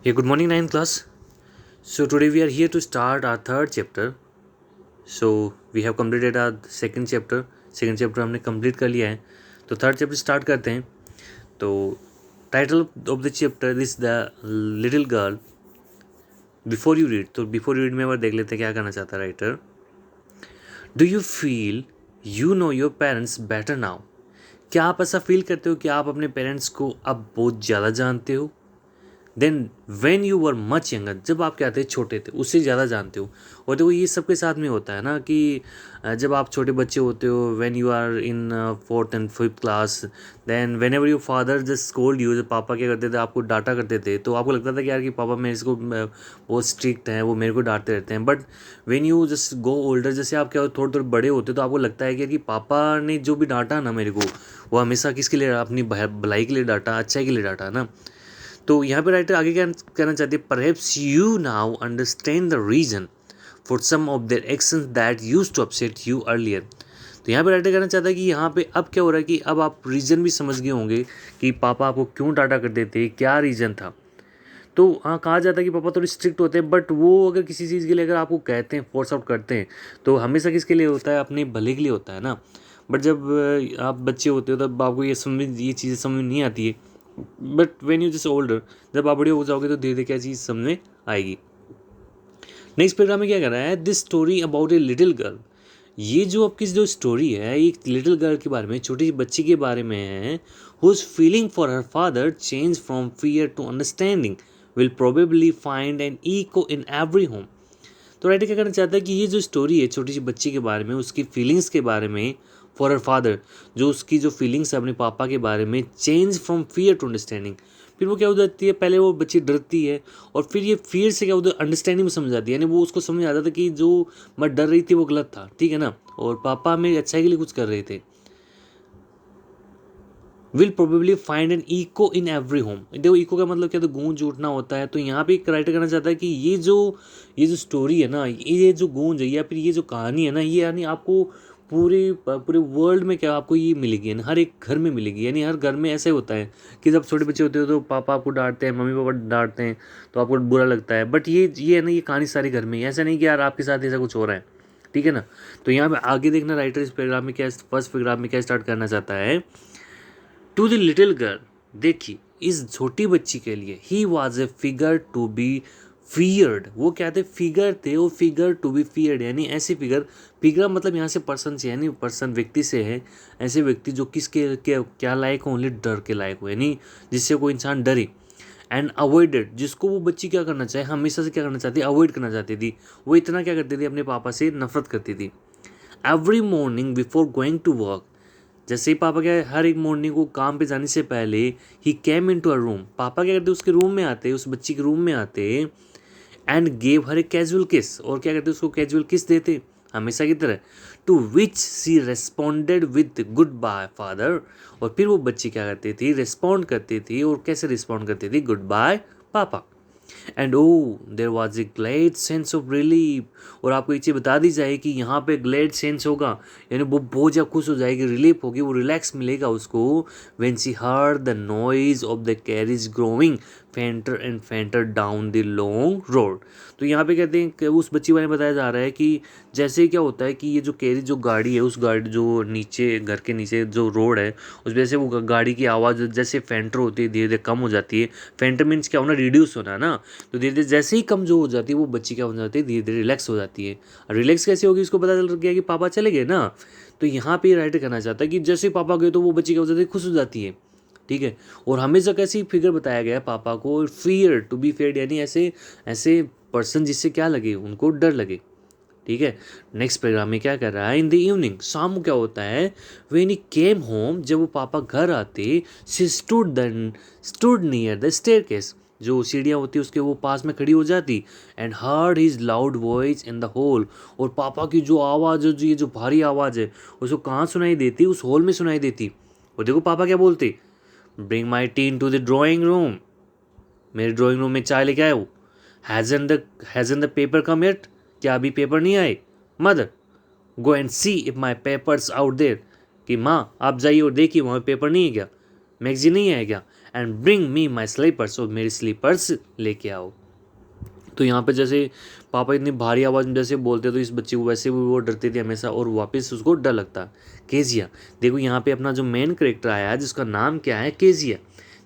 Hey, good morning, ninth class. So today we are here to start our third chapter. So we have completed our second chapter. Second chapter हमने complete कर लिया है, तो third chapter start करते हैं. तो title of the chapter is the little girl. Before you read, तो before you read में एक बार देख लेते हैं क्या करना चाहता है writer. Do you feel you know your parents better now. क्या आप ऐसा फील करते हो कि आप अपने पेरेंट्स को अब बहुत ज़्यादा जानते हो than when you were much younger. जब आप क्या थे, छोटे थे, उससे ज़्यादा जानते हो. और देखो ये सबके साथ में होता है ना कि जब आप छोटे बच्चे होते हो, when you are in fourth and fifth class, then whenever your father just scolded you. जब पापा क्या करते थे, आपको डांटा करते थे, तो आपको लगता था कि यार कि पापा मेरे को बहुत स्ट्रिक्ट हैं, वो मेरे को डांटते रहते हैं. But when you just go older, जैसे आप क्या थोड़े थोड़े बड़े होते, तो आपको लगता है कि यार कि पापा ने जो भी डांटा ना मेरे को, वो हमेशा किसके लिए, अपनी भलाई के लिए डांटा, अच्छाई के लिए डांटा ना. तो यहाँ पे राइटर आगे क्या कहना चाहती है, perhaps you now understand the reason for some of their actions that used to upset you earlier. तो यहाँ पे राइटर कहना चाहता है कि यहाँ पे अब क्या हो रहा है कि अब आप रीज़न भी समझ गए होंगे कि पापा आपको क्यों डांटा करते थे, क्या रीज़न था. तो हाँ, कहा जाता है कि पापा थोड़े स्ट्रिक्ट होते हैं, बट वो अगर किसी चीज़ के लिए अगर आपको कहते हैं, फोर्स आउट करते हैं, तो हमेशा किसके लिए होता है, अपने भले के लिए होता है ना. बट जब आप बच्चे होते हो तब आपको ये चीज़ें समझ नहीं आती है. But when you just older, जब आप बड़े हो जाओगे तो धीरे धीरे क्या चीज़ समझ में आएगी. नेक्स्ट पैराग्राफ में क्या कर रहा है, this story about a little girl. ये जो आपकी जो स्टोरी है, एक लिटिल गर्ल के बारे में, छोटी सी बच्ची के बारे में है, whose feeling for her father change from fear to understanding will probably find an echo in every home. तो राइटर क्या करना चाहता है कि ये जो स्टोरी है छोटी सी बच्ची के बारे में, उसकी फीलिंग्स के बारे में, फॉर हर फादर, जो उसकी जो फीलिंग्स है अपने पापा के बारे में, change from fear to understanding. फिर वो क्या हो जाती है, पहले वो बच्ची डरती है और फिर ये फियर से क्या होता है, अंडरस्टैंडिंग में समझ आती है. यानी वो उसको समझ आता था कि जो मैं डर रही थी वो गलत था, ठीक है ना, और पापा मेरी अच्छाई के लिए कुछ कर रहे थे. Will probably find an echo in every home. देखो इको का मतलब क्या, तो गूंज उठना होता है. तो यहाँ पे एक राइटर करना चाहता है कि ये जो स्टोरी है ना, ये जो गूंज है या फिर ये जो कहानी है ना, ये यानी आपको पूरे पूरे वर्ल्ड में क्या आपको ये मिलेगी, यानी हर एक घर में मिलेगी. यानी हर घर में ऐसा ही होता है कि जब छोटे बच्चे होते हो तो पापा आपको डांटते हैं, मम्मी पापा डांटते हैं, तो आपको बुरा लगता है. बट ये है ना, ये कहानी सारे घर में, ऐसा नहीं कि यार आपके साथ ऐसा कुछ हो रहा है, ठीक है ना. तो यहाँ पे आगे देखना राइटर इस पैराग्राफ में क्या, फर्स्ट पैराग्राफ में क्या स्टार्ट करना चाहता है. टू द लिटिल गर्ल, देखिए इस छोटी बच्ची के लिए, he was a figure to be feared. वो क्या थे, फिगर थे, वो फिगर टू बी फियर्ड, यानी ऐसे फिगर, फिगर मतलब यहाँ से पर्सन से, यानी पर्सन व्यक्ति से है, ऐसे व्यक्ति जो किसके क्या लायक हो, ओनली डर के लायक हो, यानी जिससे कोई इंसान डरे. एंड अवॉइडेड, जिसको वो बच्ची क्या करना चाहे, हमेशा से क्या करना चाहती, अवॉइड करना चाहती थी. वो इतना क्या करती थी, अपने पापा से नफरत करती थी. Every morning before going to work, जैसे ही पापा क्या हर एक मॉर्निंग को काम पे जाने से पहले, ही केम इन टू अ रूम, पापा क्या करते उसके रूम में आते, उस बच्ची के रूम में आते, and gave her a casual किस, और क्या करते उसको कैजुअल किस देते हमेशा की तरह. To which she responded with goodbye father, और फिर वो बच्ची क्या करती थी, रिस्पॉन्ड करती थी. और कैसे रिस्पॉन्ड करती थी, गुड बाय पापा. And oh there was a glad sense of relief, और आपको ये चीज़ बता दी जाए कि यहाँ पे ग्लेड सेंस होगा, यानी वो बहुत ज़्यादा खुश हो जाएगी, रिलीफ होगी, वो रिलैक्स मिलेगा उसको. When she heard the noise of the carriage growing फेंटर and फेंटर down the long road. तो यहाँ पे कहते हैं कि उस बच्ची वाले बताया जा रहा है कि जैसे क्या होता है कि ये जो कैरिज जो गाड़ी है, उस गाड़ी जो नीचे घर के नीचे जो रोड है, उस वजह से वो गाड़ी की आवाज़ जैसे फेंटर होती है धीरे धीरे कम हो जाती है. फेंटर मीन्स क्या होना, रिड्यूस होना ना. तो धीरे धीरे जैसे ही कम जो हो जाती है, वो बच्ची क्या हो जाती है, धीरे धीरे रिलैक्स हो जाती है. रिलैक्स कैसे होगी, इसको पता चल गया कि पापा चले गए ना. तो यहाँ पे राइटर कहना चाहता है कि जैसे पापा गए तो वो बच्ची क्या हो जाती है, खुश हो जाती है, ठीक है. और हमेशा कैसी फिगर बताया गया है पापा को, फियर टू बी फेयर्ड, यानी ऐसे ऐसे पर्सन जिससे क्या लगे, उनको डर लगे, ठीक है. नेक्स्ट पैराग्राफ में क्या कर रहा है, इन द इवनिंग, शाम को क्या होता है, व्हेन ही केम होम, जब वो पापा घर आते, she stood near the staircase, जो सीढ़ियाँ होती है उसके वो पास में खड़ी हो जाती. And heard his loud voice in the hall, और पापा की जो आवाज़ है, जो ये जो भारी आवाज़ है, उसको कहाँ सुनाई देती, उस हॉल में सुनाई देती. और देखो पापा क्या बोलते, bring my tea into the drawing room, मेरे ड्राइंग रूम में चाय लेके आए हो. Hasn't the paper come yet, क्या अभी पेपर नहीं आए. Mother, go and see if my papers out there, कि माँ आप जाइए और देखिए वहाँ पेपर नहीं है क्या, मैगजीन नहीं है क्या. And bring me my slippers, और मेरी स्लीपर्स लेके आओ। तो यहाँ पे जैसे पापा इतनी भारी आवाज़ में जैसे बोलते तो इस बच्चे को वैसे भी वो डरती थी हमेशा और वापस उसको डर लगता। केजिया, देखो यहाँ पे अपना जो मेन करेक्टर आया है जिसका नाम क्या है केजिया।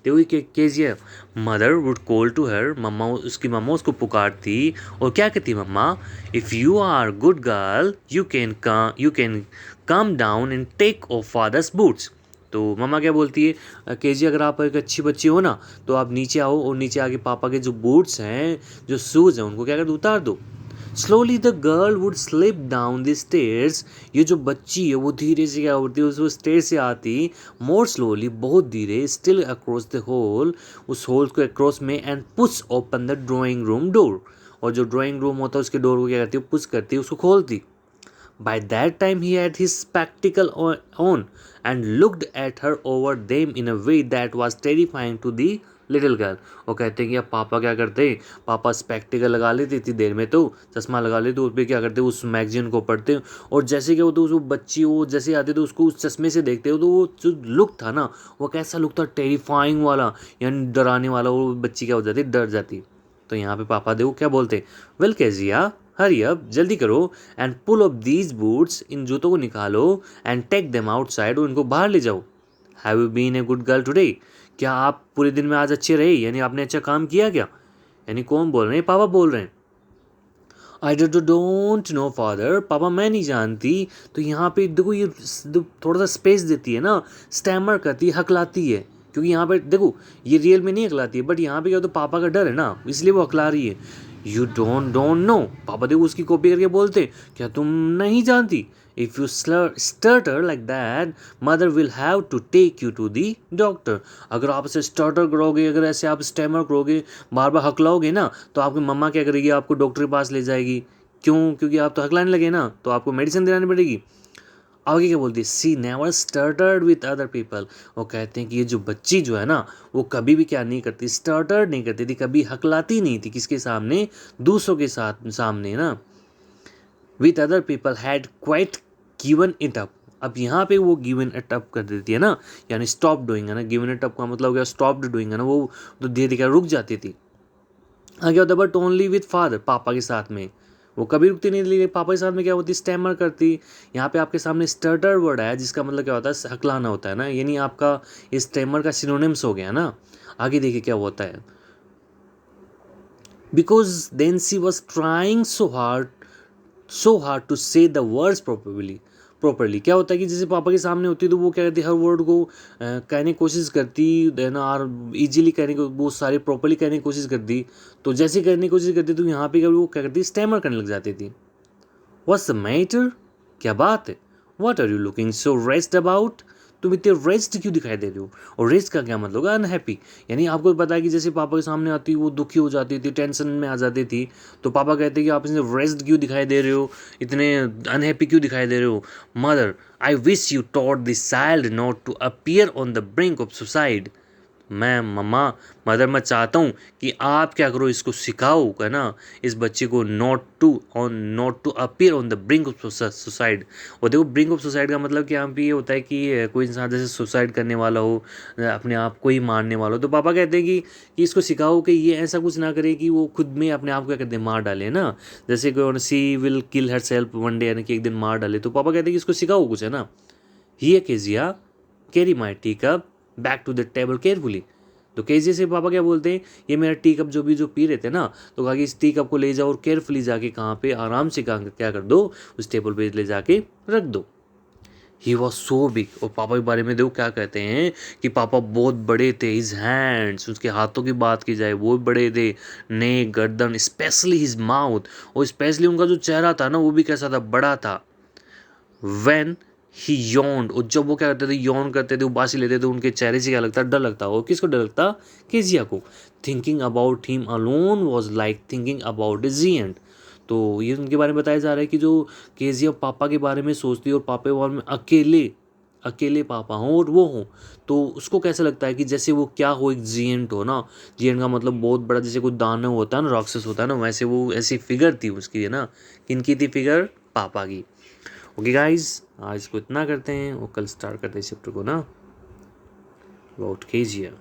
देखो ये Kezia, mother would call to her, mamma उसकी मम्मा उसको पुकारती और क्या कहती mamma, if you are good girl you can come down and take off father's boots. तो मम्मा क्या बोलती है, केजी अगर आप एक अच्छी बच्ची हो ना तो आप नीचे आओ और नीचे आके पापा के जो बूट्स हैं जो शूज़ हैं उनको क्या कर दो, उतार दो। Slowly the girl would slip down the stairs, ये जो बच्ची है वो धीरे से क्या होती है उस स्टेयर से आती मोर स्लोली, बहुत धीरे, स्टिल अक्रॉस द होल, उस होल को अक्रॉस में, and push open the drawing room door, और जो ड्राइंग रूम होता है उसके डोर को क्या करती है, पुश करती है, उसको खोलती। By that time he had his spectacle on and looked at her over them in a way that was terrifying to the little girl. वो कहते हैं कि अब पापा क्या करते, पापा स्पेक्टिकल लगा लेते इतनी देर में, तो चश्मा लगा लेते, उस पर क्या करते उस मैगजीन को पढ़ते, और जैसे कि वो तो उस बच्ची वो जैसे आते तो उसको उस चश्मे से देखते हो तो वो जो लुक था ना वो कैसा लुक था, टेरिफाइंग वाला, यानी डराने वाला। वो बच्ची क्या हो जाती, डर जाती। तो यहाँ पे पापा देखो क्या बोलते, वेल केजिया हरी अप, जल्दी करो, and pull up these boots, इन जूतों को निकालो, एंड टेक देम आउटसाइड, और इनको बाहर ले जाओ। Have you been a good girl today, क्या आप पूरे दिन में आज अच्छे रहे, यानी आपने अच्छा काम किया क्या। यानी कौन बोल रहे हैं, पापा बोल रहे हैं। आई डोंट नो फादर, पापा मैं नहीं जानती। तो यहाँ पे देखो ये थोड़ा सा स्पेस देती है ना, स्टैमर करती है, हकलाती है, क्योंकि यहाँ पे देखो ये रियल में नहीं हकलाती है, बट यहाँ पे क्या तो पापा का डर है ना इसलिए वो हकला रही है। यू डोंट नो, पापा देखो उसकी कॉपी करके बोलते, क्या तुम नहीं जानती, if you stutter like that mother will have to take you to the doctor, अगर आप ऐसे स्टर्टर करोगे, अगर ऐसे आप स्टैमर करोगे, बार बार हकलाओगे ना, तो आपकी मम्मा क्या करेगी, आपको डॉक्टर के पास ले जाएगी। क्यों, क्योंकि आप तो हकलाने लगे ना, तो आपको मेडिसिन दिलानी पड़ेगी। आगे क्या बोलती है, सी never starters with other people, वो कहते हैं कि ये जो बच्ची जो है ना वो कभी भी क्या नहीं करती, स्टार्टर्ड नहीं करती थी, कभी हकलाती नहीं थी किसके सामने, दूसरों के साथ सामने ना। With other people had quite given it up, अब यहाँ पे वो गिवन इट अप कर देती है ना, यानी स्टॉप डूइंग है ना, गिवन इट अप का मतलब क्या, स्टॉप डूइंग है ना, वो तो धीरे धीरे रुक जाती थी। आगे होता है बट ओनली विथ फादर, पापा के साथ में वो कभी रुकती नहीं थी, पापा के साथ में क्या होती, स्टैमर करती। यहाँ पे आपके सामने स्टर्टर वर्ड है जिसका मतलब क्या होता है, हकलाना होता है ना, यानी आपका इस स्टैमर का सिनोनिम्स हो गया ना। आगे देखिए क्या होता है, because then she was trying so hard to say the words properly क्या होता है कि जैसे पापा के सामने होती तो वो क्या करती, हर वर्ड को कहने की कोशिश करती है ना, और इजीली कहने को वो सारे प्रॉपरली कहने की कोशिश करती। तो जैसे करने की कोशिश करती तो यहाँ पे वो क्या करती, स्टैमर करने लग जाती थी। व्हाट्स द मैटर, क्या बात है, what are you looking so rest about, तुम इतने रेस्ट क्यों दिखाई दे रहे हो। और रेस्ट का क्या मतलब होगा, अनहैप्पी, यानी आपको पता है कि जैसे पापा के सामने आती वो दुखी हो जाती थी, टेंशन में आ जाती थी, तो पापा कहते कि आप इतने रेस्ट क्यों दिखाई दे रहे हो, इतने अनहैप्पी क्यों दिखाई दे रहे हो। Mother, I wish you taught this child not to appear on the brink of suicide, मैं मम्मा मदर मैं चाहता हूँ कि आप क्या करो, इसको सिखाओ है ना, इस बच्चे को not to appear on the brink of suicide. और देखो ब्रिंक ऑफ सुसाइड का मतलब कि यहाँ पे ये होता है कि कोई इंसान जैसे सुसाइड करने वाला हो, अपने आप को ही मारने वाला हो, तो पापा कहते हैं कि इसको सिखाओ कि ये ऐसा कुछ ना करे कि वो खुद में अपने आप को क्या कहते हैं, मार डाले ना, जैसे कोई she will kill herself one day, यानी कि एक दिन मार डाले। तो पापा कहते हैं कि इसको सिखाओ कुछ है ना। ही Kezia carry my teacup back to the table carefully, तो केजी से पापा क्या बोलते हैं, ये मेरा टी कप जो पी रहे थे ना, तो कहा कि इस टी कप को ले जाओ और केयरफुली जाके कहाँ पे आराम से क्या कर दो, उस टेबल पे ले जाके रख दो। ही वॉज सो बिग, और पापा के बारे में देखो क्या कहते हैं कि पापा बहुत बड़े थे, हिज हैंड्स, उसके हाथों की बात की जाए वो बड़े थे, नेक, गर्दन, स्पेशली हिज माउथ, और स्पेशली उनका जो चेहरा था ना वो भी कैसा था, बड़ा था। व्हेन ही यॉन्ड, और जब वो क्या करते थे, यॉन करते थे, उबासी लेते थे, उनके चेहरे से क्या लगता, डर लगता। और किसको डर लगता, केजिया को। Thinking about him alone was like thinking about a giant, तो ये उनके बारे में बताया जा रहा है कि जो केजिया पापा के बारे में सोचती है और पापा के बारे में अकेले पापा हों और वो हों, तो उसको कैसा लगता है कि जैसे वो क्या हो, एक जिएंट हो ना, जिएंट का मतलब बहुत बड़ा, जैसे कोई दानव होता है ना, राक्षस होता है ना, वैसे वो ऐसी फिगर थी उसकी है ना। किनकी थी फिगर, पापा की। ओके गाइज, आज को इतना करते हैं और कल स्टार्ट करते हैं चैप्टर को ना, अबाउट केजिया।